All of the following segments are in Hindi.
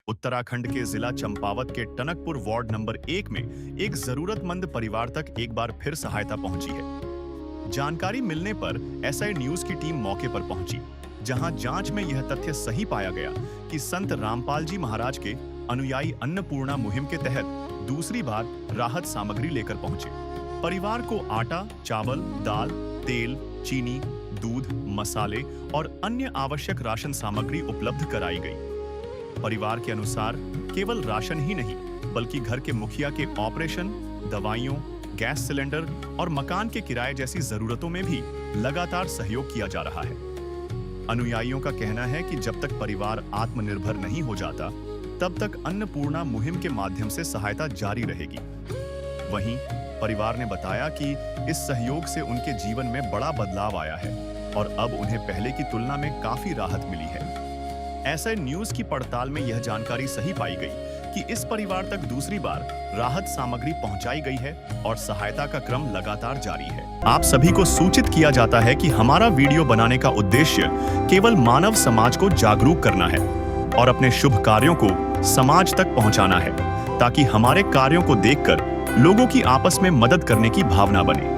उत्तराखंड के जिला चंपावत के टनकपुर वार्ड नंबर 1 में एक जरूरतमंद परिवार तक एक बार फिर सहायता पहुंची है। जानकारी मिलने पर एसआई न्यूज की टीम मौके पर पहुंची, जहां जांच में यह तथ्य सही पाया गया कि संत रामपाल जी महाराज के अनुयायी अन्नपूर्णा मुहिम के तहत दूसरी बार राहत सामग्री लेकर पहुंचे। परिवार को आटा, चावल, दाल, तेल, चीनी, दूध, मसाले और अन्य आवश्यक राशन सामग्री उपलब्ध कराई गई। परिवार के अनुसार केवल राशन ही नहीं, बल्कि घर के मुखिया के ऑपरेशन, दवाइयों, गैस सिलेंडर और मकान के किराए जैसी जरूरतों में भी लगातार सहयोग किया जा रहा है। अनुयायियों का कहना है कि जब तक परिवार आत्मनिर्भर नहीं हो जाता, तब तक अन्नपूर्णा मुहिम के माध्यम से सहायता जारी रहेगी। वहीं परिवार ने बताया कि इस सहयोग से उनके जीवन में बड़ा बदलाव आया है और अब उन्हें पहले की तुलना में काफी राहत मिली है। ऐसे न्यूज की पड़ताल में यह जानकारी सही पाई गई कि इस परिवार तक दूसरी बार राहत सामग्री पहुंचाई गई है और सहायता का क्रम लगातार जारी है। आप सभी को सूचित किया जाता है कि हमारा वीडियो बनाने का उद्देश्य केवल मानव समाज को जागरूक करना है और अपने शुभ कार्यों को समाज तक पहुंचाना है, ताकि हमारे कार्यों को देखकर लोगों की आपस में मदद करने की भावना बने।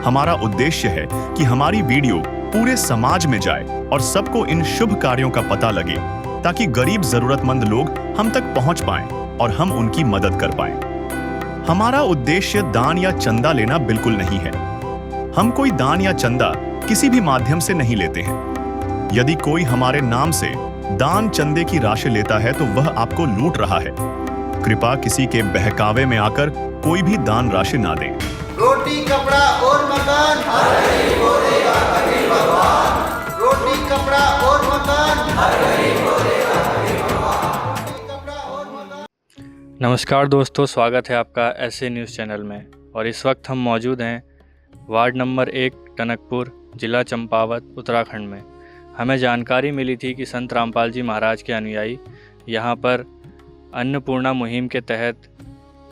हमारा उद्देश्य है कि हमारी वीडियो पूरे समाज में जाए और सबको इन शुभ कार्यों का पता लगे, ताकि गरीब जरूरतमंद लोग हम तक पहुंच पाएं और हम उनकी मदद कर पाएं। हमारा उद्देश्य दान या चंदा लेना बिल्कुल नहीं है। हम कोई दान या चंदा किसी भी माध्यम से नहीं लेते हैं। यदि कोई हमारे नाम से दान चंदे की राशि लेता है तो वह आपको लूट रहा है। कृपया किसी के बहकावे में आकर कोई भी दान राशि ना दें। रोटी, कपड़ा और मकान हर गरीब को देगा कबीर भगवान। रोटी, कपड़ा और मकान हर गरीब को देगा कबीर भगवान। कपड़ा और मकान। नमस्कार दोस्तों, स्वागत है आपका ऐसे न्यूज़ चैनल में। और इस वक्त हम मौजूद हैं वार्ड नंबर 1 टनकपुर, जिला चंपावत, उत्तराखंड में। हमें जानकारी मिली थी कि संत रामपाल जी महाराज के अनुयायी यहाँ पर अन्नपूर्णा मुहिम के तहत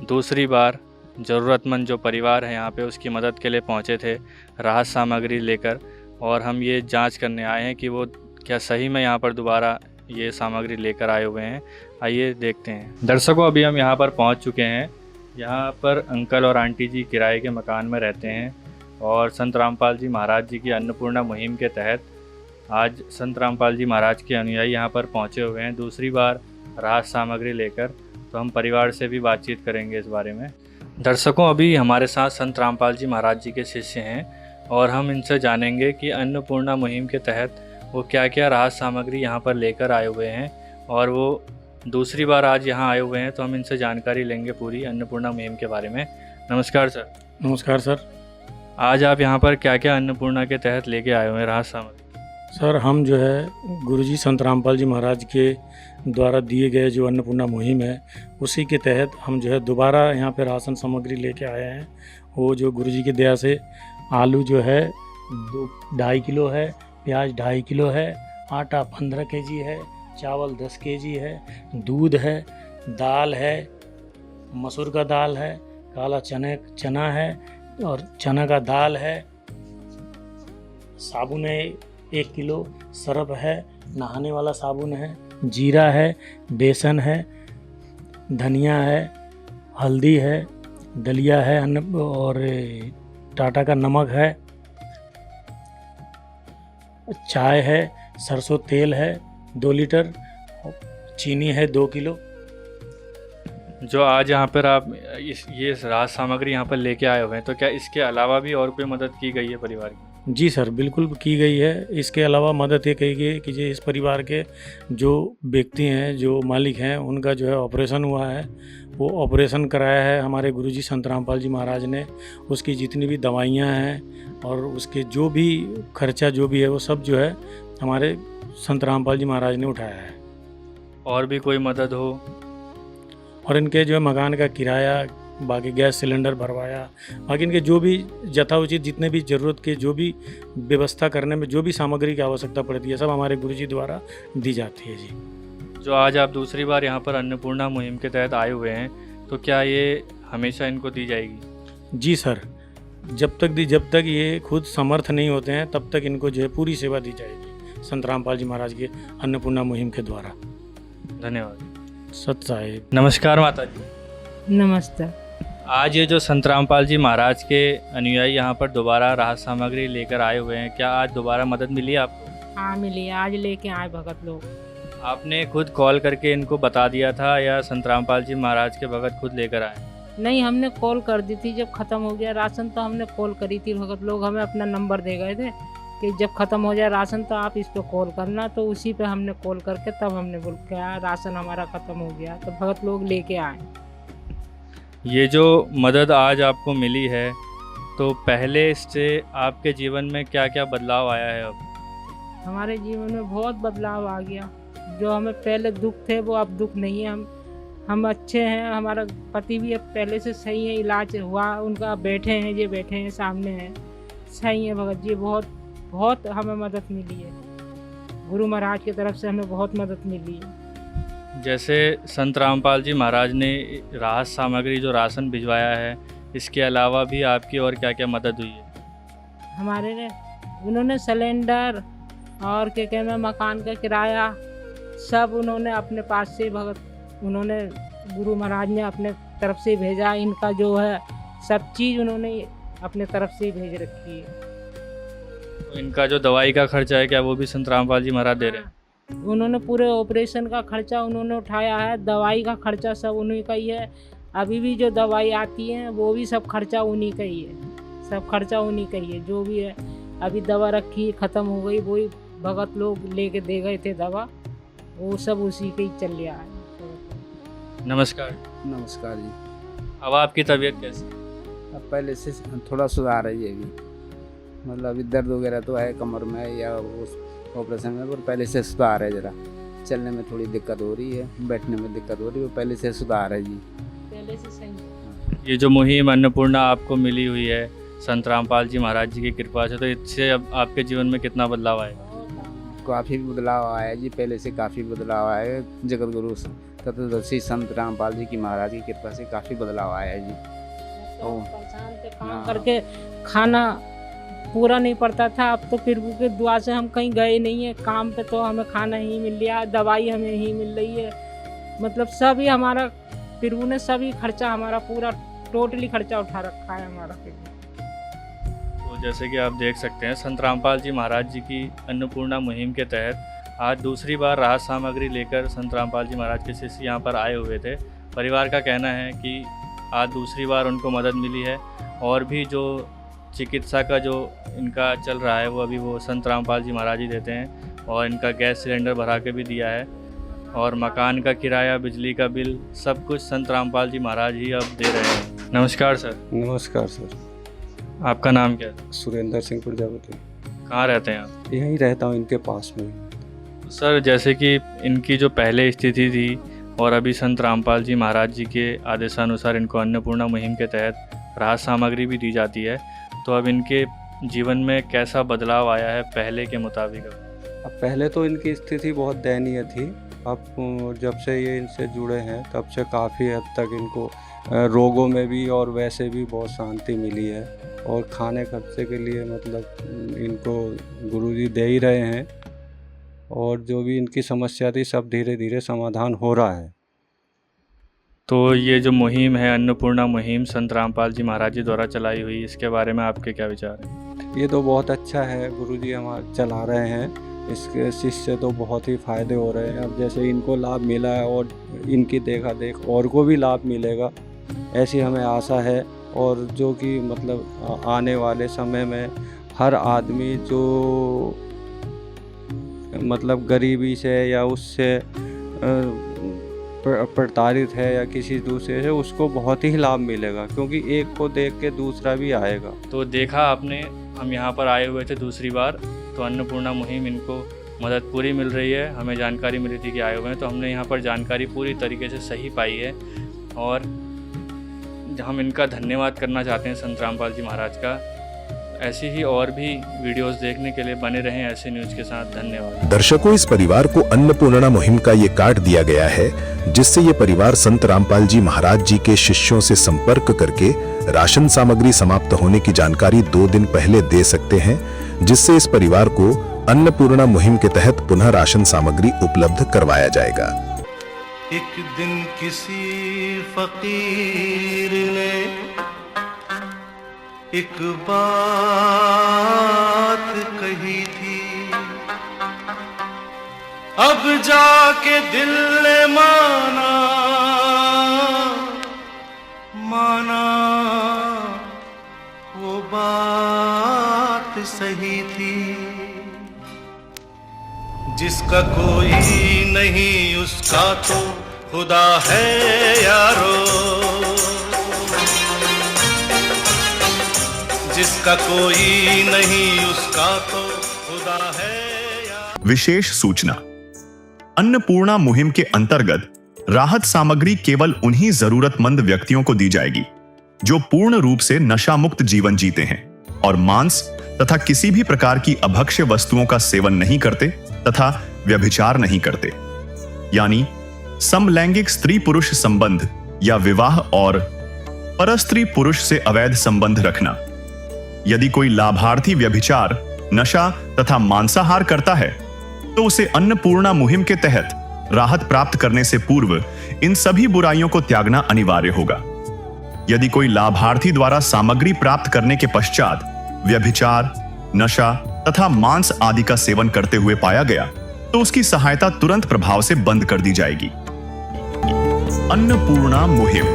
दूसरी बार ज़रूरतमंद जो परिवार है यहाँ पे उसकी मदद के लिए पहुँचे थे राहत सामग्री लेकर। और हम ये जांच करने आए हैं कि वो क्या सही में यहाँ पर दोबारा ये सामग्री लेकर आए हुए हैं। आइए देखते हैं। दर्शकों, अभी हम यहाँ पर पहुँच चुके हैं। यहाँ पर अंकल और आंटी जी किराए के मकान में रहते हैं और संत रामपाल जी महाराज जी की अन्नपूर्णा मुहिम के तहत आज संत रामपाल जी महाराज के अनुयायी यहाँ पर पहुँचे हुए हैं दूसरी बार राहत सामग्री लेकर। तो हम परिवार से भी बातचीत करेंगे इस बारे में। दर्शकों, अभी हमारे साथ संत रामपाल जी महाराज जी के शिष्य हैं और हम इनसे जानेंगे कि अन्नपूर्णा मुहिम के तहत वो क्या क्या राहत सामग्री यहाँ पर लेकर आए हुए हैं और वो दूसरी बार आज यहाँ आए हुए हैं। तो हम इनसे जानकारी लेंगे पूरी अन्नपूर्णा मुहिम के बारे में। नमस्कार सर। नमस्कार सर। आज आप यहाँ पर क्या क्या अन्नपूर्णा के तहत लेके आए हुए हैं राहत सामग्री? सर, हम जो है गुरुजी संत रामपाल जी महाराज के द्वारा दिए गए जो अन्नपूर्णा मुहिम है, उसी के तहत हम जो है दोबारा यहाँ पे राशन सामग्री लेके आए हैं। वो जो गुरुजी की दया से आलू जो है 2.5 किलो है, प्याज 2.5 किलो है, आटा 15 केजी है, चावल 10 केजी है, दूध है, दाल है, मसूर का दाल है, काला चना है और चना का दाल है, साबुन है 1 किलो, सरफ है, नहाने वाला साबुन है, जीरा है, बेसन है, धनिया है, हल्दी है, दलिया है और टाटा का नमक है, चाय है, सरसों तेल है 2 लीटर, चीनी है 2 किलो। जो आज यहाँ पर आप ये राहत सामग्री यहाँ पर लेके आए हुए हैं, तो क्या इसके अलावा भी और कोई मदद की गई है परिवार की? जी सर, बिल्कुल की गई है। इसके अलावा मदद ये कही गई कि इस परिवार के जो व्यक्ति हैं, जो मालिक हैं, उनका जो है ऑपरेशन हुआ है। वो ऑपरेशन कराया है हमारे गुरुजी संत रामपाल जी महाराज ने। उसकी जितनी भी दवाइयाँ हैं और उसके जो भी खर्चा जो भी है, वो सब जो है हमारे संत रामपाल जी महाराज ने उठाया है। और भी कोई मदद हो? और इनके जो है मकान का किराया, बाकी गैस सिलेंडर भरवाया, बाकी इनके जो भी यथाउचित जितने भी ज़रूरत के जो भी व्यवस्था करने में जो भी सामग्री की आवश्यकता पड़ती है, सब हमारे गुरुजी द्वारा दी जाती है जी। जो आज आप दूसरी बार यहाँ पर अन्नपूर्णा मुहिम के तहत आए हुए हैं, तो क्या ये हमेशा इनको दी जाएगी? जी सर, जब तक ये खुद समर्थ नहीं होते हैं तब तक इनको जो है पूरी सेवा दी जाएगी संत रामपाल जी महाराज के अन्नपूर्णा मुहिम के द्वारा। धन्यवाद। सत साहिब। नमस्कार माता जी। नमस्ते। आज ये जो संत रामपाल जी महाराज के अनुयायी यहाँ पर दोबारा राहत सामग्री लेकर आए हुए हैं, क्या आज दोबारा मदद मिली आपको? हाँ मिली, आज लेके आए भगत लोग। आपने खुद कॉल करके इनको बता दिया था या संत रामपाल जी महाराज के भगत खुद लेकर आए? नहीं, हमने कॉल कर दी थी जब ख़त्म हो गया राशन, तो हमने कॉल करी थी। भगत लोग हमें अपना नंबर दे गए थे कि जब ख़त्म हो जाए राशन तो आप इस पर कॉल करना, तो उसी पे हमने कॉल करके तब हमने बोल क्या राशन हमारा ख़त्म हो गया, तो भगत लोग लेके आए। ये जो मदद आज आपको मिली है, तो पहले से आपके जीवन में क्या क्या बदलाव आया है? अब हमारे जीवन में बहुत बदलाव आ गया। जो हमें पहले दुख थे वो अब दुख नहीं है। हम अच्छे हैं। हमारा पति भी अब पहले से सही है, इलाज हुआ उनका, बैठे हैं, ये बैठे हैं सामने हैं, सही है भगत जी। बहुत बहुत हमें मदद मिली है, गुरु महाराज की तरफ से हमें बहुत मदद मिली है। जैसे संत रामपाल जी महाराज ने राहत सामग्री जो राशन भिजवाया है, इसके अलावा भी आपकी और क्या क्या मदद हुई है? हमारे ने उन्होंने सिलेंडर और क्या कहना मकान का किराया सब उन्होंने अपने पास से भगत, उन्होंने गुरु महाराज ने अपने तरफ से भेजा। इनका जो है सब चीज़ उन्होंने अपने तरफ से ही भेज रखी है। तो इनका जो दवाई का खर्चा है, क्या वो भी संत रामपाल जी महाराज दे रहे हैं? उन्होंने पूरे ऑपरेशन का खर्चा उन्होंने उठाया है, दवाई का खर्चा सब उन्हीं का ही है। अभी भी जो दवाई आती है वो भी सब खर्चा उन्हीं का ही है, सब खर्चा उन्हीं का ही है। जो भी है अभी दवा रखी ख़त्म हो गई, वही भगत लोग लेके दे गए थे दवा, वो सब उसी के ही चल रहा है। नमस्कार। नमस्कार जी। अब आपकी तबीयत कैसी? अब पहले से थोड़ा सुधार है ये भी, मतलब अभी दर्द वगैरह तो है कमर में या उस ऑपरेशन में, पर पहले से सुधार है। ज़रा चलने में थोड़ी दिक्कत हो रही है, बैठने में दिक्कत हो रही है, पहले से सुधार है जी, पहले से सही है। ये जो मुहिम अन्नपूर्णा आपको मिली हुई है संत रामपाल जी महाराज जी की कृपा से, तो इससे अब आपके जीवन में कितना बदलाव आएगा? काफ़ी बदलाव आया है जी, पहले से काफ़ी बदलाव आया है। जगत गुरु तत्वदर्शी संत रामपाल जी की महाराज की कृपा से काफ़ी बदलाव आया है जी। परेशान थे, काम करके खाना पूरा नहीं पड़ता था। अब तो प्रभु के दुआ से हम कहीं गए नहीं है काम पे, तो हमें खाना ही मिल रहा, दवाई हमें ही मिल रही है। मतलब सभी हमारा प्रभु ने सभी खर्चा हमारा पूरा टोटली खर्चा उठा रखा है हमारा प्रभु। तो जैसे कि आप देख सकते हैं, संत रामपाल जी महाराज जी की अन्नपूर्णा मुहिम के तहत आज दूसरी बार राहत सामग्री लेकर संत रामपाल जी महाराज के शिष्य यहाँ पर आए हुए थे। परिवार का कहना है कि आज दूसरी बार उनको मदद मिली है, और भी जो चिकित्सा का जो इनका चल रहा है वो अभी वो संत रामपाल जी महाराज ही देते हैं, और इनका गैस सिलेंडर भरा के भी दिया है, और मकान का किराया, बिजली का बिल, सब कुछ संत रामपाल जी महाराज ही अब दे रहे हैं। नमस्कार सर। नमस्कार सर। आपका नाम क्या है? सुरेंद्र सिंह प्रजापति। कहाँ रहते हैं आप? यहीं रहता हूँ, इनके पास में। सर, जैसे कि इनकी जो पहले स्थिति थी और अभी संत रामपाल जी महाराज जी के आदेशानुसार इनको अन्नपूर्णा मुहिम के तहत राहत सामग्री भी दी जाती है, तो अब इनके जीवन में कैसा बदलाव आया है पहले के मुताबिक? अब पहले तो इनकी स्थिति बहुत दयनीय थी। अब जब से ये इनसे जुड़े हैं तब से काफ़ी हद तक इनको रोगों में भी और वैसे भी बहुत शांति मिली है, और खाने खर्चे के लिए मतलब इनको गुरुजी दे ही रहे हैं, और जो भी इनकी समस्या थी सब धीरे धीरे समाधान हो रहा है। तो ये जो मुहिम है अन्नपूर्णा मुहिम संत रामपाल जी महाराज जी द्वारा चलाई हुई, इसके बारे में आपके क्या विचार हैं? ये तो बहुत अच्छा है, गुरुजी हमारे चला रहे हैं, इसके शिष्य तो बहुत ही फ़ायदे हो रहे हैं। अब जैसे इनको लाभ मिला है और इनकी देखा देख और को भी लाभ मिलेगा, ऐसी हमें आशा है। और जो कि मतलब आने वाले समय में हर आदमी जो मतलब गरीबी से या उससे प्रताड़ित है या किसी दूसरे से, उसको बहुत ही लाभ मिलेगा, क्योंकि एक को देख के दूसरा भी आएगा। तो देखा आपने, हम यहाँ पर आए हुए थे दूसरी बार, तो अन्नपूर्णा मुहिम इनको मदद पूरी मिल रही है। हमें जानकारी मिली थी कि आए हुए हैं, तो हमने यहाँ पर जानकारी पूरी तरीके से सही पाई है, और हम इनका धन्यवाद करना चाहते हैं संत रामपाल जी महाराज का। ऐसी ही और भी वीडियोस देखने के लिए बने रहें ऐसे न्यूज़ के साथ। धन्यवाद। दर्शकों, इस परिवार को अन्नपूर्णा मुहिम का ये कार्ड दिया गया है, जिससे ये परिवार संत रामपाल जी महाराज जी के शिष्यों से संपर्क करके राशन सामग्री समाप्त होने की जानकारी 2 दिन पहले दे सकते हैं, जिससे इस परिवार को अन्नपूर्णा मुहिम के तहत पुनः राशन सामग्री उपलब्ध करवाया जाएगा। एक दिन किसी फकीर ने एक बात कही थी, अब जाके दिल ने माना वो बात सही थी। जिसका कोई नहीं उसका तो खुदा है यारो, जिसका कोई नहीं उसका तो खुदा है यारो। विशेष सूचना। अन्नपूर्णा मुहिम के अंतर्गत राहत सामग्री केवल उन्हीं जरूरतमंद व्यक्तियों को दी जाएगी जो पूर्ण रूप से नशा मुक्त जीवन जीते हैं और मांस तथा किसी भी प्रकार की अभक्ष्य वस्तुओं का सेवन नहीं करते तथा व्यभिचार नहीं करते, यानी समलैंगिक स्त्री पुरुष संबंध या विवाह और परस्त्री पुरुष से अवैध संबंध रखना। यदि कोई लाभार्थी व्यभिचार, नशा तथा मांसाहार करता है तो उसे अन्नपूर्णा मुहिम के तहत राहत प्राप्त करने से पूर्व इन सभी बुराइयों को त्यागना अनिवार्य होगा। यदि कोई लाभार्थी द्वारा सामग्री प्राप्त करने के पश्चात व्यभिचार, नशा तथा मांस आदि का सेवन करते हुए पाया गया तो उसकी सहायता तुरंत प्रभाव से बंद कर दी जाएगी। अन्नपूर्णा मुहिम।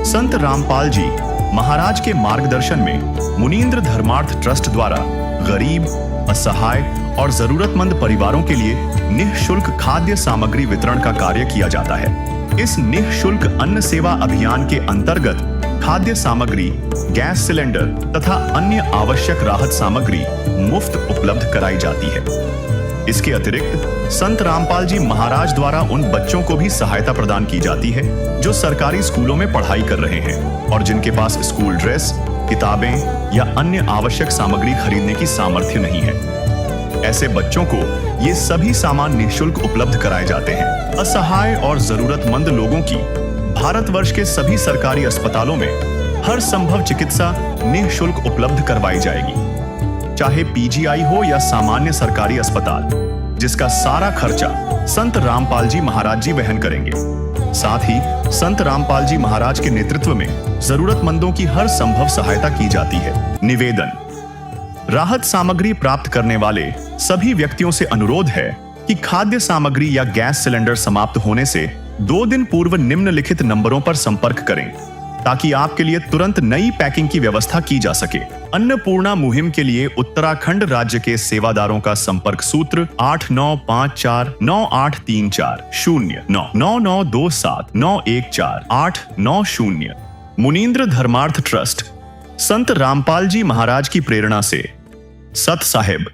संत रामपाल जी महाराज के मार्गदर्शन में मुनींद्र धर्मार्थ ट्रस्ट द्वारा गरीब, असहाय और जरूरतमंद परिवारों के लिए निःशुल्क खाद्य सामग्री वितरण का कार्य किया जाता है। इस निःशुल्क अन्न सेवा अभियान के अंतर्गत खाद्य सामग्री, गैस सिलेंडर तथा अन्य आवश्यक राहत सामग्री मुफ्त उपलब्ध कराई जाती है। इसके अतिरिक्त संत रामपाल जी महाराज द्वारा उन बच्चों को भी सहायता प्रदान की जाती है जो सरकारी स्कूलों में पढ़ाई कर रहे हैं और जिनके पास स्कूल ड्रेस, किताबें या अन्य आवश्यक सामग्री खरीदने की सामर्थ्य नहीं है। ऐसे बच्चों को ये सभी सामान निःशुल्क उपलब्ध कराए जाते हैं। असहाय और जरूरतमंद लोगों की भारतवर्ष के सभी सरकारी अस्पतालों में हर संभव चिकित्सा निःशुल्क उपलब्ध करवाई जाएगी, चाहे पीजीआई हो या सामान्य सरकारी अस्पताल, जिसका सारा खर्चा संत रामपाल जी महाराज जी वहन करेंगे। साथ ही संत रामपाल जी महाराज के नेतृत्व में जरूरतमंदों की हर संभव सहायता की जाती है। निवेदन। राहत सामग्री प्राप्त करने वाले सभी व्यक्तियों से अनुरोध है कि खाद्य सामग्री या गैस सिलेंडर समाप्त होने से 2 दिन पूर्व निम्नलिखित नंबरों पर संपर्क करें ताकि आपके लिए तुरंत नई पैकिंग की व्यवस्था की जा सके। अन्नपूर्णा मुहिम के लिए उत्तराखंड राज्य के सेवादारों का संपर्क सूत्र 89549834 09927914890। मुनींद्र धर्मार्थ ट्रस्ट, संत रामपाल जी महाराज की प्रेरणा से, सत साहिब,